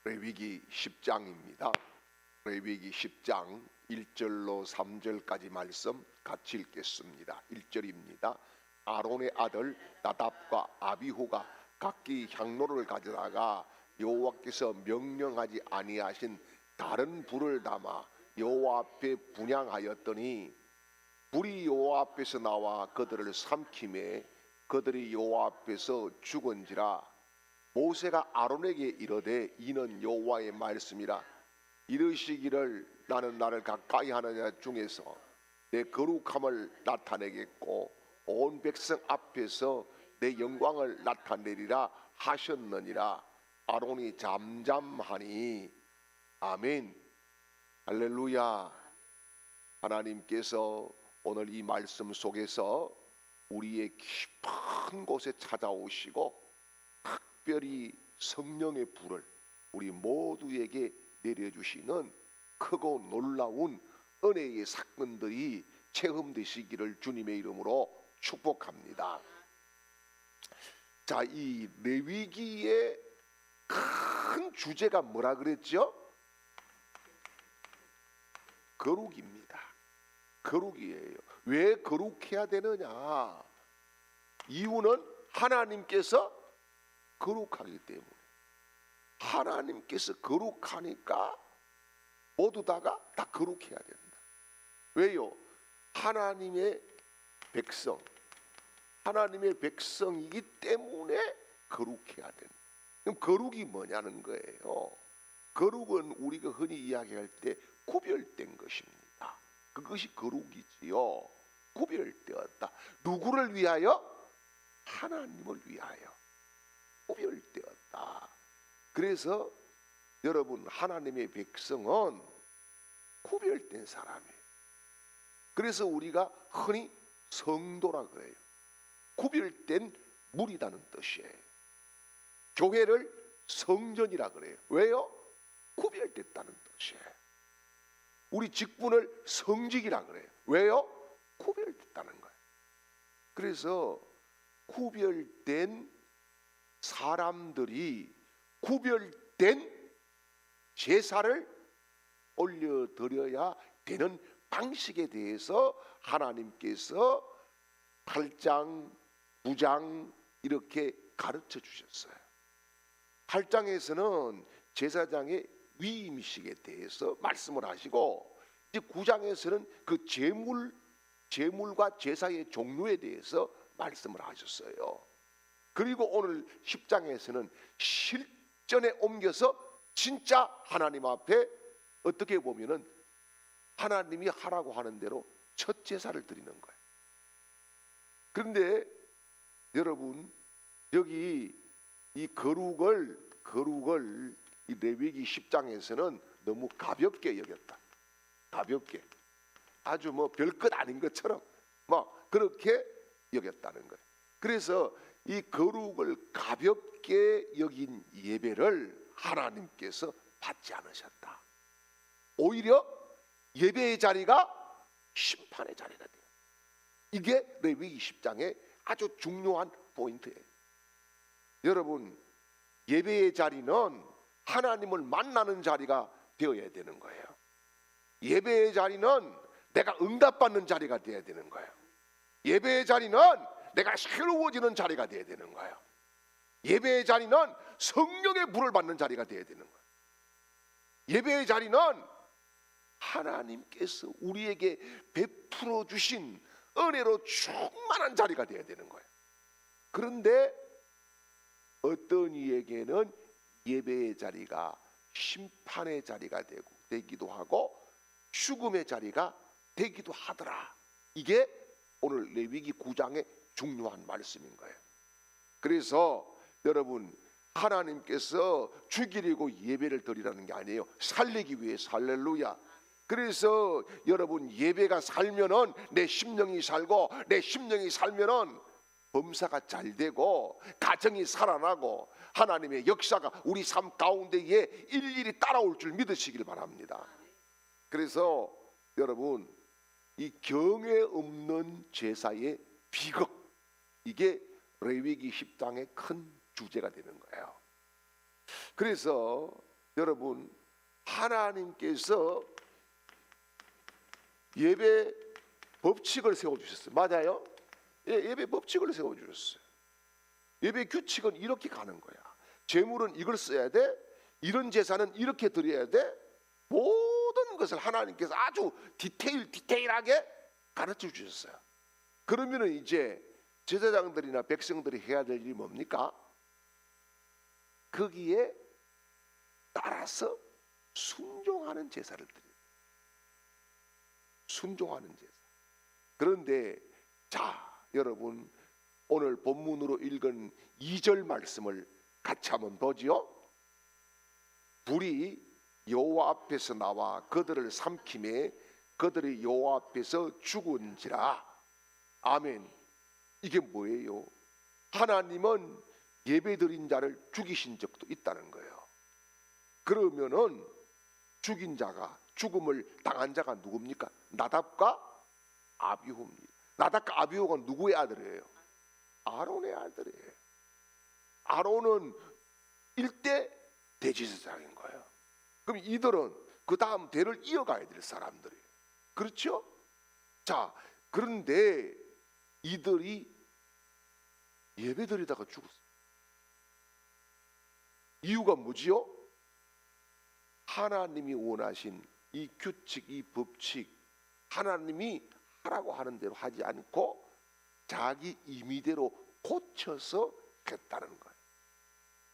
레위기 10장입니다. 레위기 10장 1절로 3절까지 말씀 같이 읽겠습니다. 1절입니다. 아론의 아들 나답과 아비후가 각기 향로를 가져다가 여호와께서 명령하지 아니하신 다른 불을 담아 여호와 앞에 분향하였더니 불이 여호와 앞에서 나와 그들을 삼키매 그들이 여호와 앞에서 죽은지라. 모세가 아론에게 이르되 이는 여호와의 말씀이라. 이르시기를 나는 나를 가까이 하는 자 중에서 내 거룩함을 나타내겠고 온 백성 앞에서 내 영광을 나타내리라 하셨느니라. 아론이 잠잠하니. 아멘. 할렐루야. 하나님께서 오늘 이 말씀 속에서 우리의 깊은 곳에 찾아오시고 특별히 성령의 불을 우리 모두에게 내려주시는 크고 놀라운 은혜의 사건들이 체험되시기를 주님의 이름으로 축복합니다. 자, 이 레위기의 큰 주제가 뭐라 그랬죠? 거룩입니다. 거룩이에요. 왜 거룩해야 되느냐? 이유는 하나님께서 거룩하기 때문에. 하나님께서 거룩하니까 모두 다가 다 거룩해야 된다. 왜요? 하나님의 백성, 하나님의 백성이기 때문에 거룩해야 된다. 그럼 거룩이 뭐냐는 거예요. 거룩은 우리가 흔히 이야기할 때 구별된 것입니다. 그것이 거룩이지요. 구별되었다. 누구를 위하여? 하나님을 위하여 구별되었다. 그래서 여러분, 하나님의 백성은 구별된 사람이에요. 그래서 우리가 흔히 성도라 그래요. 구별된 무리라는 뜻이에요. 교회를 성전이라 그래요. 왜요? 구별됐다는 뜻이에요. 우리 직분을 성직이라 그래요. 왜요? 구별됐다는 거예요. 그래서 구별된 사람들이 구별된 제사를 올려드려야 되는 방식에 대해서 하나님께서 8장, 9장 이렇게 가르쳐 주셨어요. 8장에서는 제사장의 위임식에 대해서 말씀을 하시고, 이제 9장에서는 그 제물과 제사의 종류에 대해서 말씀을 하셨어요. 그리고 오늘 10장에서는 실전에 옮겨서 진짜 하나님 앞에 어떻게 보면은 하나님이 하라고 하는 대로 첫 제사를 드리는 거예요. 그런데 여러분, 여기 이 거룩을 이 레위기 10장에서는 너무 가볍게 여겼다. 가볍게, 아주 뭐 별것 아닌 것처럼 뭐 그렇게 여겼다는 거예요. 그래서 이 거룩을 가볍게 여긴 예배를 하나님께서 받지 않으셨다. 오히려 예배의 자리가 심판의 자리가 돼요. 이게 레위기 10장의 아주 중요한 포인트예요. 여러분, 예배의 자리는 하나님을 만나는 자리가 되어야 되는 거예요. 예배의 자리는 내가 응답받는 자리가 되어야 되는 거예요. 예배의 자리는 내가 새로워지는 자리가 되어야 되는 거예요. 예배의 자리는 성령의 불을 받는 자리가 되어야 되는 거예요. 예배의 자리는 하나님께서 우리에게 베풀어 주신 은혜로 충만한 자리가 되어야 되는 거예요. 그런데 어떤 이에게는 예배의 자리가 심판의 자리가 되기도 하고 죽음의 자리가 되기도 하더라. 이게 오늘 레위기 9장의 중요한 말씀인 거예요. 그래서 여러분, 하나님께서 죽이려고 예배를 드리라는 게 아니에요. 살리기 위해서. 할렐루야. 그래서 여러분, 예배가 살면은 내 심령이 살고, 내 심령이 살면은 범사가 잘 되고 가정이 살아나고 하나님의 역사가 우리 삶 가운데에 일일이 따라올 줄 믿으시길 바랍니다. 그래서 여러분, 이 경외 없는 제사의 비극, 이게 레위기 10장의 큰 주제가 되는 거예요. 그래서 여러분, 하나님께서 예배 법칙을 세워주셨어요. 맞아요? 예배 법칙을 세워주셨어요. 예배 규칙은 이렇게 가는 거야. 재물은 이걸 써야 돼. 이런 제사는 이렇게 드려야 돼. 모든 것을 하나님께서 아주 디테일하게 가르쳐 주셨어요. 그러면은 이제 제사장들이나 백성들이 해야 될 일이 뭡니까? 거기에 따라서 순종하는 제사를 드려요. 순종하는 제사. 그런데 자, 여러분, 오늘 본문으로 읽은 2절 말씀을 같이 한번 보지요. 불이 여호와 앞에서 나와 그들을 삼킴에 그들이 여호와 앞에서 죽은지라. 아멘. 이게 뭐예요? 하나님은 예배드린 자를 죽이신 적도 있다는 거예요. 그러면은 죽인 자가, 죽음을 당한 자가 누굽니까? 나답과 아비후입니다. 나답과 아비후가 누구의 아들이에요? 아론의 아들이에요. 아론은 일대 대제사장인 거예요. 그럼 이들은 그 다음 대를 이어가야 될 사람들이에요. 그렇죠? 자, 그런데 이들이 예배드리다가 죽었어요. 이유가 뭐지요? 하나님이 원하신 이 규칙, 이 법칙, 하나님이 하라고 하는 대로 하지 않고 자기 임의대로 고쳐서 했다는 거예요.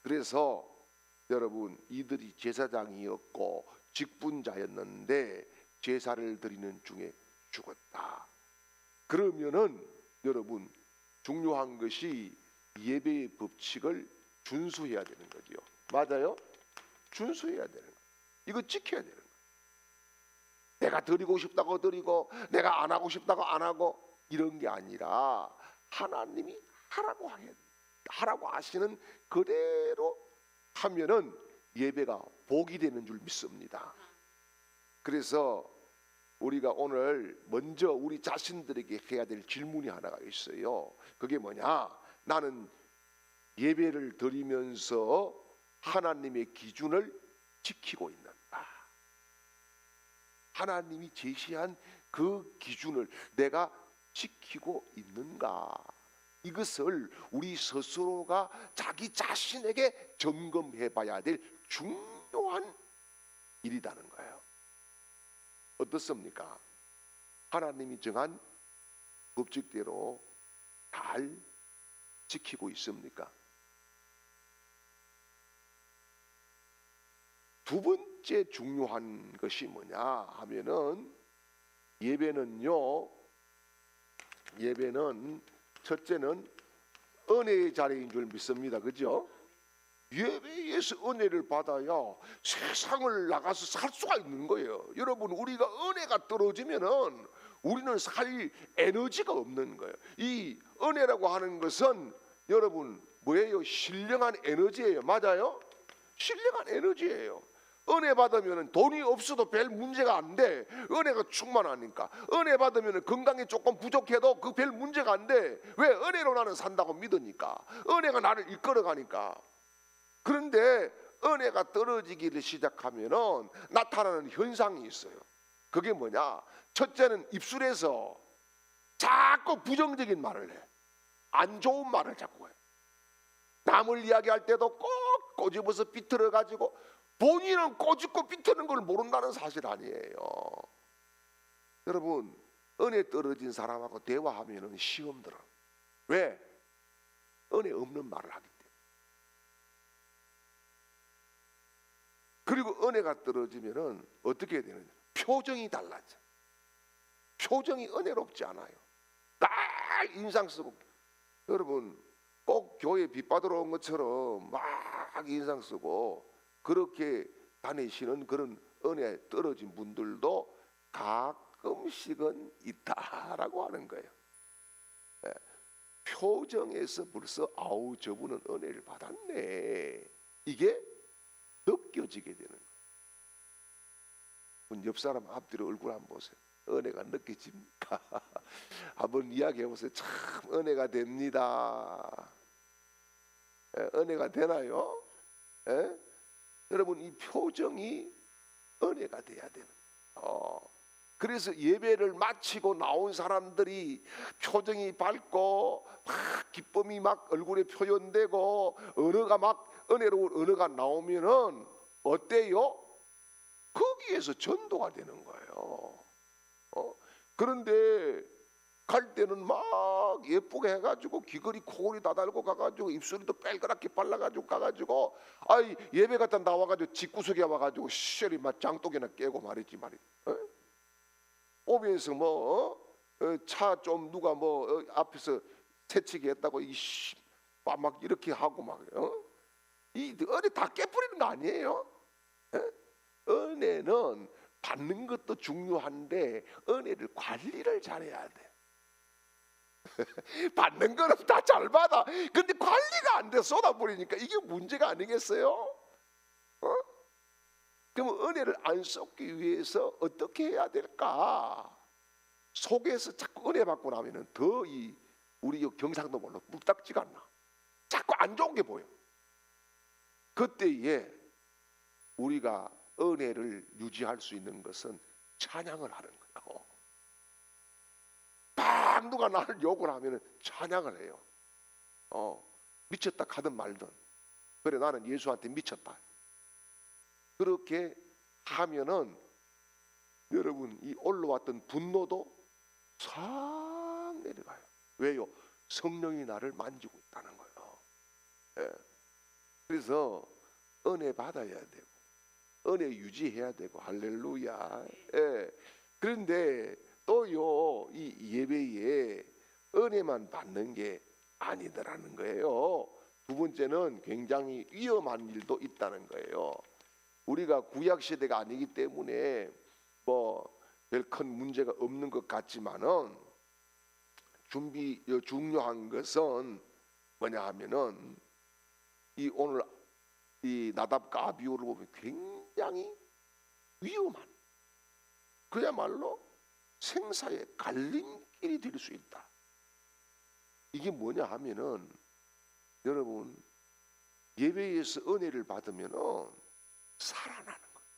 그래서 여러분, 이들이 제사장이었고 직분자였는데 제사를 드리는 중에 죽었다. 그러면은 여러분, 중요한 것이 예배의 법칙을 준수해야 되는 거지요. 맞아요? 준수해야 되는 거예요. 이거 지켜야 되는 거예요. 내가 드리고 싶다고 드리고 내가 안 하고 싶다고 안 하고 이런 게 아니라 하나님이 하라고 하시는 그대로 하면은 예배가 복이 되는 줄 믿습니다. 그래서 우리가 오늘 먼저 우리 자신들에게 해야 될 질문이 하나가 있어요. 그게 뭐냐? 나는 예배를 드리면서 하나님의 기준을 지키고 있는가? 하나님이 제시한 그 기준을 내가 지키고 있는가? 이것을 우리 스스로가 자기 자신에게 점검해 봐야 될 중요한 일이라는 거예요. 어떻습니까? 하나님이 정한 법칙대로 잘 지키고 있습니까? 두 번째 중요한 것이 뭐냐 하면은 예배는 첫째는 은혜의 자리인 줄 믿습니다. 그죠? 예배에서 은혜를 받아야 세상을 나가서 살 수가 있는 거예요. 여러분, 우리가 은혜가 떨어지면은 우리는 살 에너지가 없는 거예요. 이 은혜라고 하는 것은 여러분 뭐예요? 신령한 에너지예요. 맞아요? 신령한 에너지예요. 은혜 받으면 돈이 없어도 별 문제가 안 돼. 은혜가 충만하니까. 은혜 받으면 건강이 조금 부족해도 그 별 문제가 안 돼. 왜? 은혜로 나는 산다고 믿으니까. 은혜가 나를 이끌어가니까. 그런데 은혜가 떨어지기를 시작하면 나타나는 현상이 있어요. 그게 뭐냐? 첫째는 입술에서 자꾸 부정적인 말을 해. 안 좋은 말을 자꾸 해. 남을 이야기할 때도 꼭 꼬집어서 비틀어가지고 본인은 꼬집고 비트는 걸 모른다는 사실 아니에요. 여러분, 은혜 떨어진 사람하고 대화하면 시험 들어. 왜? 은혜 없는 말을 하기 때문에. 그리고 은혜가 떨어지면 어떻게 되느냐? 표정이 달라져. 표정이 은혜롭지 않아요. 날 인상 쓰고, 여러분 꼭 교회 빚 받으러 온 것처럼 막 인상 쓰고 그렇게 다니시는 그런 은혜 떨어진 분들도 가끔씩은 있다라고 하는 거예요. 표정에서 벌써 아우 저분은 은혜를 받았네, 이게 느껴지게 되는 거예요. 옆 사람 앞뒤로 얼굴 한번 보세요. 은혜가 느껴집니까? 한번 이야기해 보세요. 참 은혜가 됩니다. 은혜가 되나요? 여러분 이 표정이 은혜가 돼야 되는 거예요. 그래서 예배를 마치고 나온 사람들이 표정이 밝고 막 기쁨이 막 얼굴에 표현되고 언어가 막 은혜로운 언어가 나오면은 어때요? 거기에서 전도가 되는 거예요. 그런데 갈 때는 막 예쁘게 해가지고 귀걸이 코걸이 다 달고 가가지고 입술도 빨갛게 발라가지고 가가지고 아이 예배 갔다 나와가지고 집구석에 와가지고 시절이 막 장독이나 깨고 말이지 말이야. 오면서 뭐 차 좀 누가 뭐 앞에서 새치기 했다고 막 이렇게 하고 막 이 은혜 다 깨뿌리는 거 아니에요? 은혜는 받는 것도 중요한데 은혜를 관리를 잘해야 돼. 받는 거는 다 잘 받아. 근데 관리가 안 돼 쏟아버리니까 이게 문제가 아니겠어요? 그럼 은혜를 안 쏟기 위해서 어떻게 해야 될까? 속에서 자꾸 은혜 받고 나면은 더 우리 경상도 말로 묵닥지가 않나. 자꾸 안 좋은 게 보여. 그때에 우리가 은혜를 유지할 수 있는 것은 찬양을 하는 거예요. 막 누가 나를 욕을 하면은 찬양을 해요. 미쳤다 하든 말든 그래 나는 예수한테 미쳤다. 그렇게 하면은 여러분 이 올라왔던 분노도 싹 내려가요. 왜요? 성령이 나를 만지고 있다는 거예요. 그래서 은혜 받아야 되고 은혜 유지해야 되고 할렐루야. 그런데 또요 이 예배에 은혜만 받는 게 아니더라는 거예요. 두 번째는 굉장히 위험한 일도 있다는 거예요. 우리가 구약 시대가 아니기 때문에 뭐 별 큰 문제가 없는 것 같지만은 중요한 것은 뭐냐 하면은 이 오늘 이 나답과 아비후를 보면 굉장히 위험한 그야말로 생사의 갈림길이 될 수 있다. 이게 뭐냐 하면은 여러분 예배에서 은혜를 받으면은 살아나는 거예요.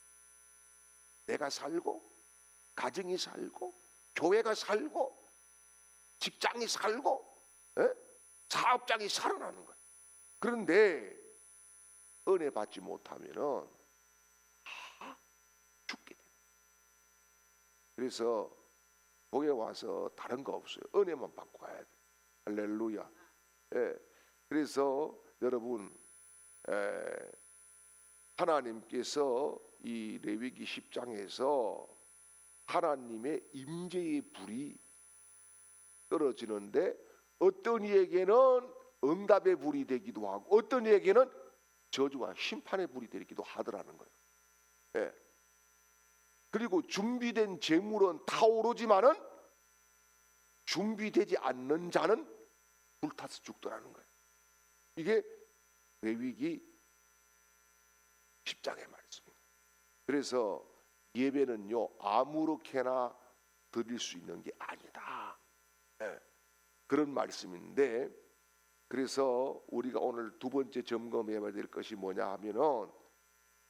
내가 살고 가정이 살고 교회가 살고 직장이 살고 사업장이 살아나는 거예요. 그런데 은혜 받지 못하면은 죽게 돼요. 그래서 교회 와서 다른 거 없어요. 은혜만 받고 가야 돼. 할렐루야. 그래서 여러분 하나님께서 이 레위기 10장에서 하나님의 임재의 불이 떨어지는데 어떤 이에게는 응답의 불이 되기도 하고 어떤 이에게는 저주와 심판의 불이 되기도 하더라는 거예요. 그리고 준비된 재물은 타오르지만은 준비되지 않는 자는 불타서 죽더라는 거예요. 이게 레위기 10장의 말씀입니다. 그래서 예배는요 아무렇게나 드릴 수 있는 게 아니다. 그런 말씀인데 그래서 우리가 오늘 두 번째 점검해야 될 것이 뭐냐 하면은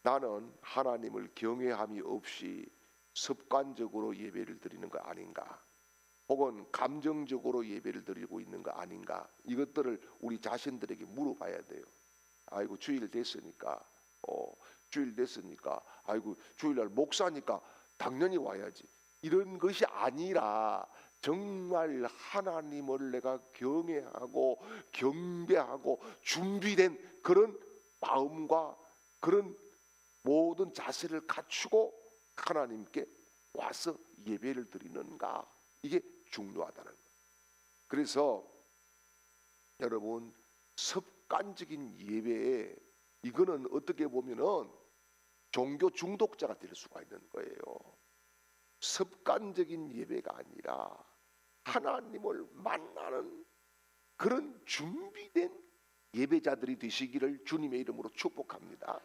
나는 하나님을 경외함이 없이 습관적으로 예배를 드리는 거 아닌가 혹은 감정적으로 예배를 드리고 있는 거 아닌가 이것들을 우리 자신들에게 물어봐야 돼요. 아이고 주일 됐으니까 아이고 주일날 목사니까 당연히 와야지 이런 것이 아니라 정말 하나님을 내가 경외하고 경배하고 준비된 그런 마음과 그런 모든 자세를 갖추고 하나님께 와서 예배를 드리는가 이게 중요하다는 거예요. 그래서 여러분 습관적인 예배에 이거는 어떻게 보면은 종교 중독자가 될 수가 있는 거예요. 습관적인 예배가 아니라 하나님을 만나는 그런 준비된 예배자들이 되시기를 주님의 이름으로 축복합니다.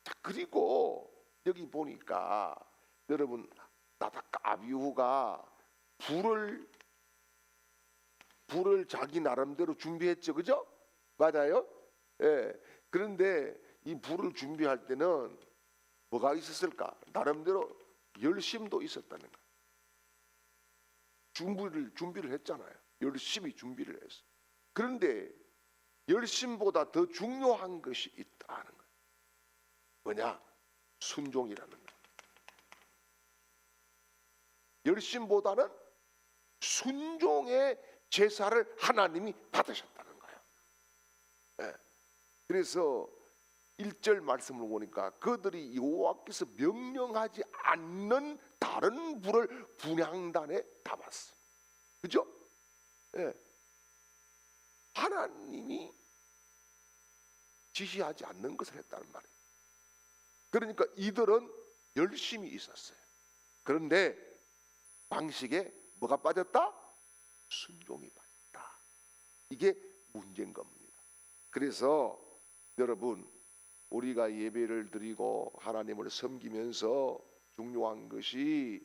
자, 그리고 여기 보니까 여러분 나답과 아비후가 불을 자기 나름대로 준비했죠, 그죠? 맞아요? 그런데 이 불을 준비할 때는 뭐가 있었을까? 나름대로 열심도 있었다는 거예요. 준비를 했잖아요. 열심히 준비를 했어요. 그런데 열심보다 더 중요한 것이 있다는 거예요. 뭐냐? 순종이라는 거예요. 열심보다는 순종의 제사를 하나님이 받으셨다는 거예요. 네. 그래서 1절 말씀을 보니까 그들이 여호와께서 명령하지 않는 다른 불을 분향단에 담았어. 그죠? 네. 하나님이 지시하지 않는 것을 했다는 말이에요. 그러니까 이들은 열심히 있었어요. 그런데 방식에 뭐가 빠졌다? 순종이 빠졌다. 이게 문제인 겁니다. 그래서 여러분, 우리가 예배를 드리고 하나님을 섬기면서 중요한 것이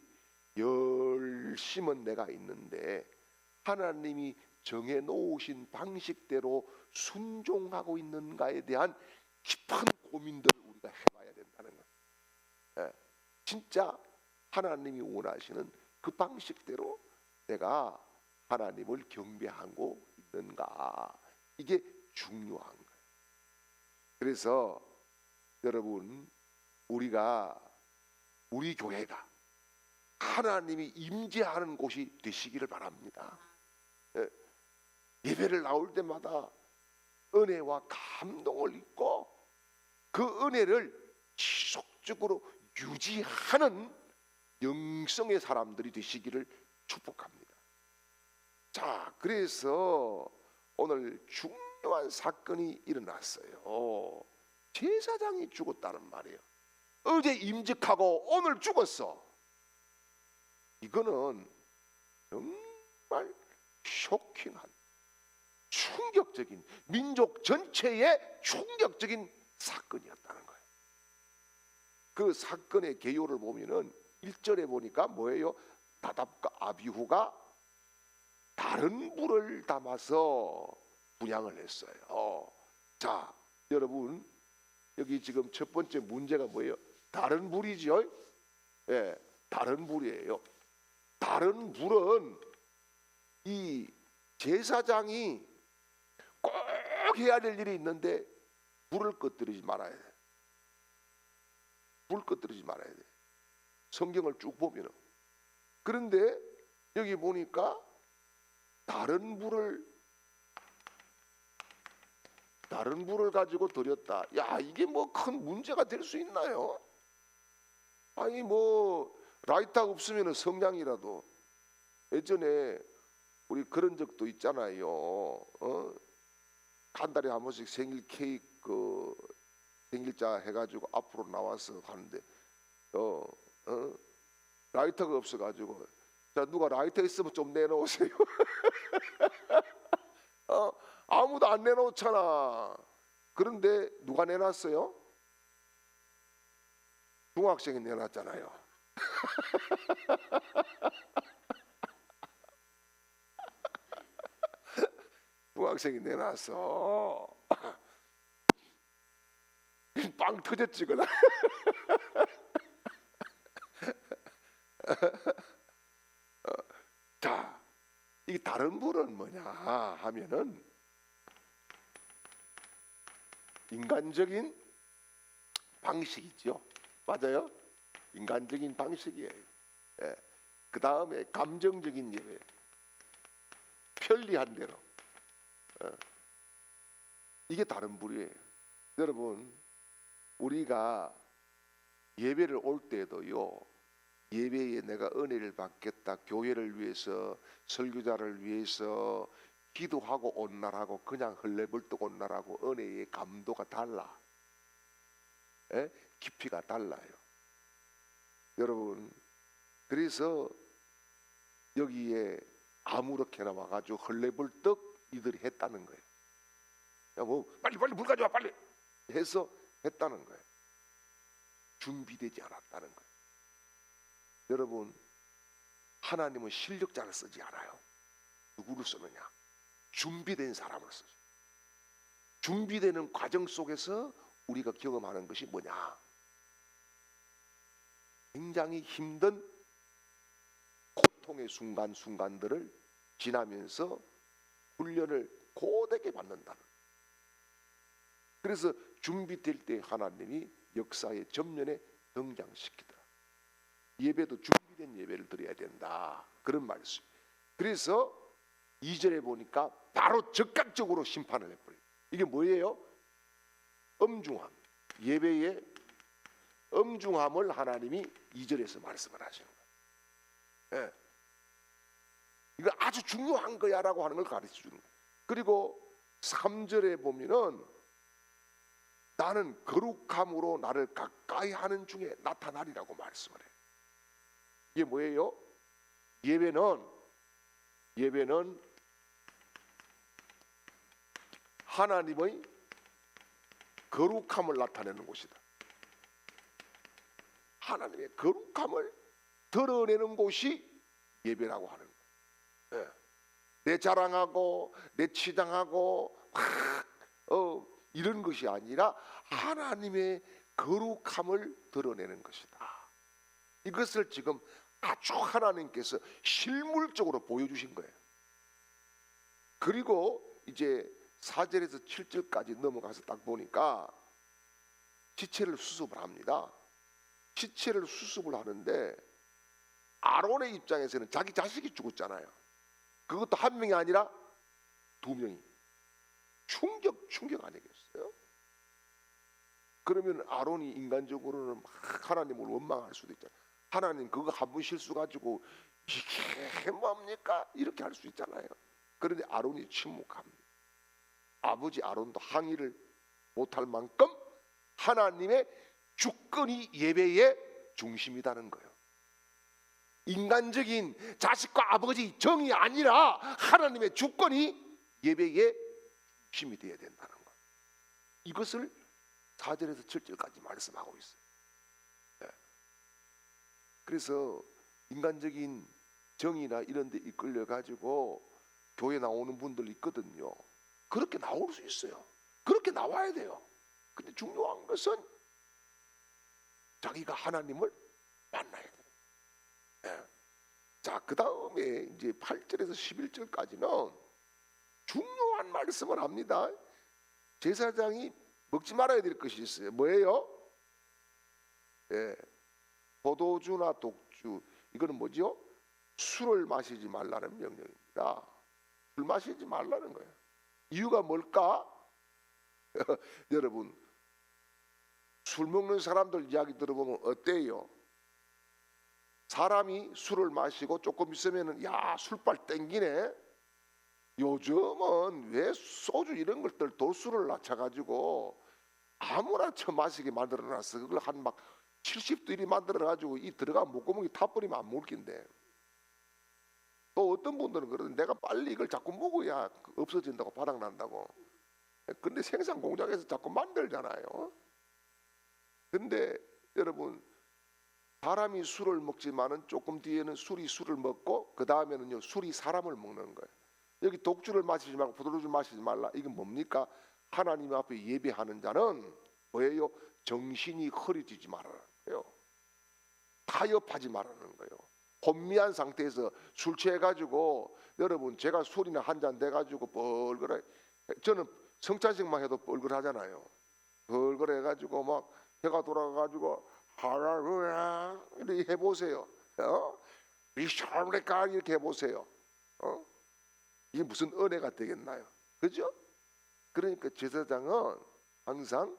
열심은 내가 있는데 하나님이 정해 놓으신 방식대로 순종하고 있는가에 대한 깊은 고민들을 우리가 해봐야 된다는 거예요. 예, 진짜 하나님이 원하시는 그 방식대로 내가 하나님을 경배하고 있는가, 이게 중요한 거예요. 그래서 여러분, 우리 교회가 하나님이 임재하는 곳이 되시기를 바랍니다. 예배를 나올 때마다 은혜와 감동을 입고 그 은혜를 지속적으로 유지하는 영성의 사람들이 되시기를 축복합니다. 자, 그래서 오늘 중요한 사건이 일어났어요. 제사장이 죽었다는 말이에요. 어제 임직하고 오늘 죽었어. 이거는 정말 쇼킹한, 충격적인, 민족 전체의 충격적인 사건이었다는 거예요. 그 사건의 개요를 보면은 1절에 보니까 뭐예요? 나답과 아비후가 다른 불을 담아서 분향을 했어요. 자, 여러분, 여기 지금 첫 번째 문제가 뭐예요? 다른 불이죠? 예, 다른 불이에요. 다른 불은 이 제사장이 꼭 해야 될 일이 있는데 불을 꺼뜨리지 말아야 돼. 불 꺼뜨리지 말아야 돼. 성경을 쭉 보면은. 그런데 여기 보니까 다른 불을 가지고 드렸다. 야, 이게 뭐 큰 문제가 될 수 있나요? 아니 뭐 라이터가 없으면 성냥이라도. 예전에 우리 그런 적도 있잖아요. 한 달에 한 번씩 생일 케이크 생일자 해가지고 앞으로 나와서 하는데 라이터가 없어가지고, 자, 누가 라이터 있으면 좀 내놓으세요. 아무도 안 내놓잖아. 그런데 누가 내놨어요? 중학생이 내놨잖아요. 중학생이 내놨어. 빵 터졌지 그날. 자, 이 다른 불은 뭐냐 하면은 인간적인 방식이죠. 맞아요? 인간적인 방식이에요. 예. 그 다음에 감정적인 예배, 편리한 대로. 이게 다른 불이에요. 여러분, 우리가 예배를 올 때도요, 예배에 내가 은혜를 받겠다, 교회를 위해서, 설교자를 위해서 기도하고 온 날하고 그냥 헐레벌떡 온 날하고 은혜의 감도가 달라. 예? 깊이가 달라요. 여러분, 그래서 여기에 아무렇게나 와가지고 헐레벌떡 이들이 했다는 거예요. 야, 뭐 빨리 물 가져와 빨리 해서 했다는 거예요. 준비되지 않았다는 거예요. 여러분, 하나님은 실력자를 쓰지 않아요. 누구를 쓰느냐? 준비된 사람을 쓰죠. 준비되는 과정 속에서 우리가 경험하는 것이 뭐냐? 굉장히 힘든 고통의 순간순간들을 지나면서 훈련을 고되게 받는다는. 그래서 준비될 때 하나님이 역사의 전면에 등장시키더라. 예배도 준비된 예배를 드려야 된다, 그런 말씀. 그래서 2절에 보니까 바로 즉각적으로 심판을 해버려요. 이게 뭐예요? 엄중함. 예배의 엄중함을 하나님이 2절에서 말씀을 하시는 거예요. 예. 이거 아주 중요한 거야라고 하는 걸 가르쳐 주는 거예요. 그리고 3절에 보면은 나는 거룩함으로 나를 가까이 하는 중에 나타나리라고 말씀을 해요. 이게 뭐예요? 예배는 하나님의 거룩함을 나타내는 곳이다. 하나님의 거룩함을 드러내는 곳이 예배라고 하는 거예요. 예. 내 자랑하고 내 치장하고 이런 것이 아니라 하나님의 거룩함을 드러내는 것이다. 이것을 지금 아주 하나님께서 실물적으로 보여주신 거예요. 그리고 이제 4절에서 7절까지 넘어가서 딱 보니까 시체를 수습을 합니다. 시체를 수습을 하는데 아론의 입장에서는 자기 자식이 죽었잖아요. 그것도 한 명이 아니라 두 명이. 충격 아니겠어요? 그러면 아론이 인간적으로는 막 하나님을 원망할 수도 있잖아요. 하나님 그거 한 번 실수 가지고 이게 뭡니까? 이렇게 할 수 있잖아요. 그런데 아론이 침묵합니다. 아버지 아론도 항의를 못할 만큼 하나님의 주권이 예배의 중심이라는 거예요. 인간적인 자식과 아버지 정이 아니라 하나님의 주권이 예배의 중심이 되어야 된다는 거예요. 이것을 4절에서 7절까지 말씀하고 있어요. 네. 그래서 인간적인 정이나 이런 데 이끌려 가지고 교회 나오는 분들 있거든요. 그렇게 나올 수 있어요. 그렇게 나와야 돼요. 근데 중요한 것은 자기가 하나님을 만나야 돼요. 네. 자, 그 다음에 이제 8절에서 11절까지는 중요한 말씀을 합니다. 제사장이 먹지 말아야 될 것이 있어요. 뭐예요? 예, 포도주나 독주, 이거는 뭐죠? 술을 마시지 말라는 명령입니다. 술 마시지 말라는 거예요. 이유가 뭘까? 여러분, 술 먹는 사람들 이야기 들어보면 어때요? 사람이 술을 마시고 조금 있으면은 야, 술빨 땡기네. 요즘은 왜 소주 이런 것들 도수를 낮춰가지고 아무나 처마시게 만들어놨어. 그걸 한 막 70도 이리 만들어가지고 이 들어가 목구멍이 타버리면 안 먹긴데. 또 어떤 분들은 그러는데 내가 빨리 이걸 자꾸 먹어야 없어진다고 바닥난다고. 근데 생산 공장에서 자꾸 만들잖아요. 근데 여러분, 사람이 술을 먹지만은 조금 뒤에는 술이 술을 먹고 그 다음에는요 술이 사람을 먹는 거예요. 여기 독주를 마시지 말고 포도주를 마시지 말라. 이건 뭡니까? 하나님 앞에 예배하는 자는 뭐예요? 정신이 흐려지지 말라는 거예요. 타협하지 말라는 거예요. 혼미한 상태에서 술 취해가지고 여러분, 제가 술이나 한 잔 돼가지고 뻘그래. 저는 성찬식만 해도 뻘그하잖아요. 뻘그해가지고 막 해가 돌아가가지고 할렐루야 이렇게 해보세요. 리샤르레카 이렇게 해보세요. 이게 무슨 은혜가 되겠나요? 그죠? 그러니까 제사장은 항상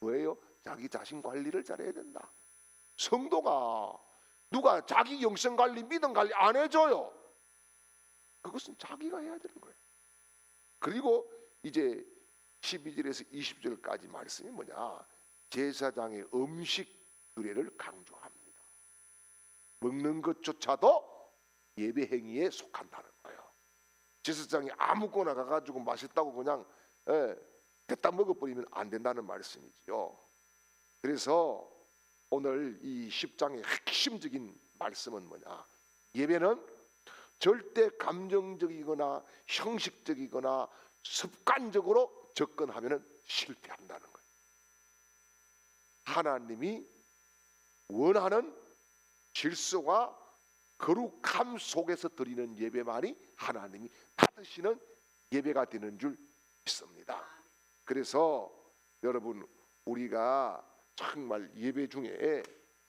뭐예요? 자기 자신 관리를 잘해야 된다. 성도가 누가 자기 영성 관리, 믿음 관리 안 해줘요. 그것은 자기가 해야 되는 거예요. 그리고 이제 12절에서 20절까지 말씀이 뭐냐? 제사장의 음식 규례를 강조합니다. 먹는 것조차도 예배 행위에 속한다는 거예요. 제사장이 아무거나 가가지고 맛있다고 그냥 됐다 먹어버리면 안 된다는 말씀이지요. 그래서 오늘 이 10장의 핵심적인 말씀은 뭐냐? 예배는 절대 감정적이거나 형식적이거나 습관적으로 접근하면 실패한다는 거예요. 하나님이 원하는 질서와 거룩함 속에서 드리는 예배만이 하나님이 받으시는 예배가 되는 줄 믿습니다. 그래서 여러분, 우리가 정말 예배 중에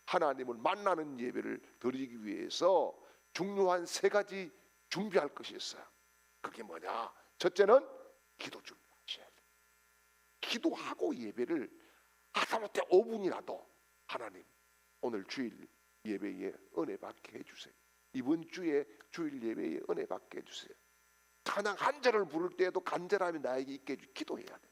하나님을 만나는 예배를 드리기 위해서 중요한 세 가지 준비할 것이 있어요. 그게 뭐냐? 첫째는 기도 준비하셔야 돼요. 기도하고 예배를 하다못해 5분이라도 하나님 오늘 주일 예배에 은혜 받게 해주세요. 이번 주에 주일 예배에 은혜 받게 해주세요. 찬양 한 절을 부를 때에도 간절함이 나에게 있게 해주세요. 기도해야 돼요.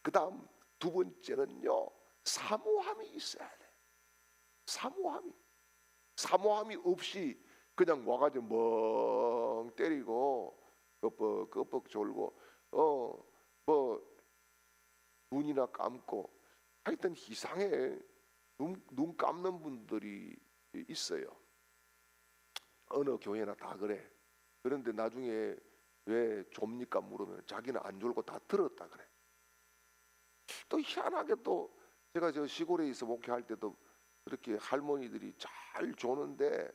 그 다음 두 번째는요, 사모함이 있어야 돼요. 사모함이 없이 그냥 와가지고 멍 때리고 끄뻑 졸고 뭐 눈이나 감고 하여튼 이상해. 눈 감는 분들이 있어요. 어느 교회나 다 그래. 그런데 나중에 왜 좁니까 물으면 자기는 안 졸고 다 들었다 그래. 또 희한하게 또 제가 저 시골에 있어 목회할 때도 그렇게 할머니들이 잘 조는데,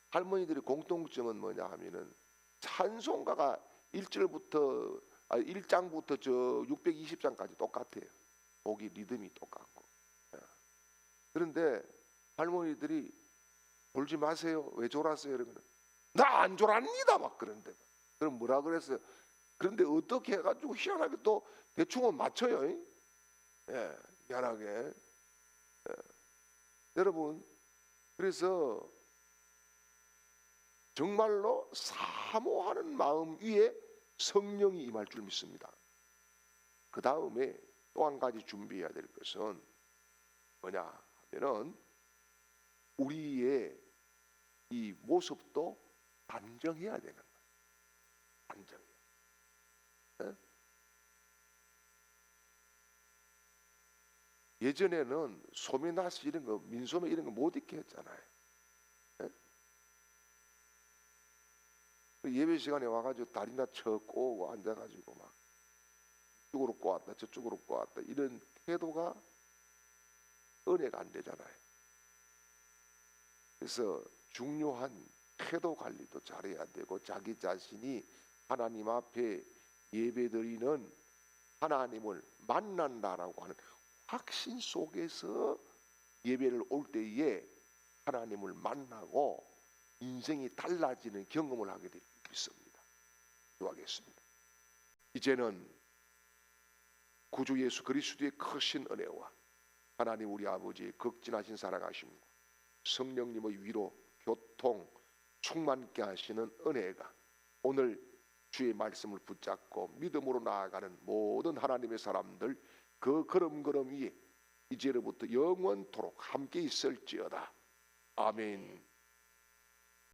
할머니들의 공통점은 뭐냐 하면은 찬송가가 1절부터 1장부터 저 620장까지 똑같아요. 곡이 리듬이 똑같고. 그런데 할머니들이 졸지 마세요. 왜 졸았어요? 이러면 나 안 졸았니다 막 그런데. 그럼 뭐라 그랬어요? 그런데 어떻게 해가지고 희한하게 또 대충은 맞춰요. 예, 희한하게. 예. 여러분, 그래서 정말로 사모하는 마음 위에 성령이 임할 줄 믿습니다. 그 다음에 또 한 가지 준비해야 될 것은 뭐냐 하면은 우리의 이 모습도 단정해야 되는 거예요. 단정해. 네? 예전에는 소매나시 이런 거, 민소매 이런 거 못 입게 했잖아요. 네? 예배 시간에 와가지고 다리나 쳐 꼬고 앉아가지고 막 이쪽으로 꼬았다 저쪽으로 꼬았다 이런 태도가 은혜가 안 되잖아요. 그래서 중요한 태도 관리도 잘해야 되고, 자기 자신이 하나님 앞에 예배드리는 하나님을 만난다라고 하는 확신 속에서 예배를 올 때에 하나님을 만나고 인생이 달라지는 경험을 하게 될 수 있습니다. 기도하겠습니다. 이제는 구주 예수 그리스도의 크신 은혜와 하나님 우리 아버지의 극진하신 사랑하심과 성령님의 위로, 교통, 충만케 하시는 은혜가 오늘 주의 말씀을 붙잡고 믿음으로 나아가는 모든 하나님의 사람들 그 걸음걸음 위에 이제로부터 영원토록 함께 있을지어다. 아멘.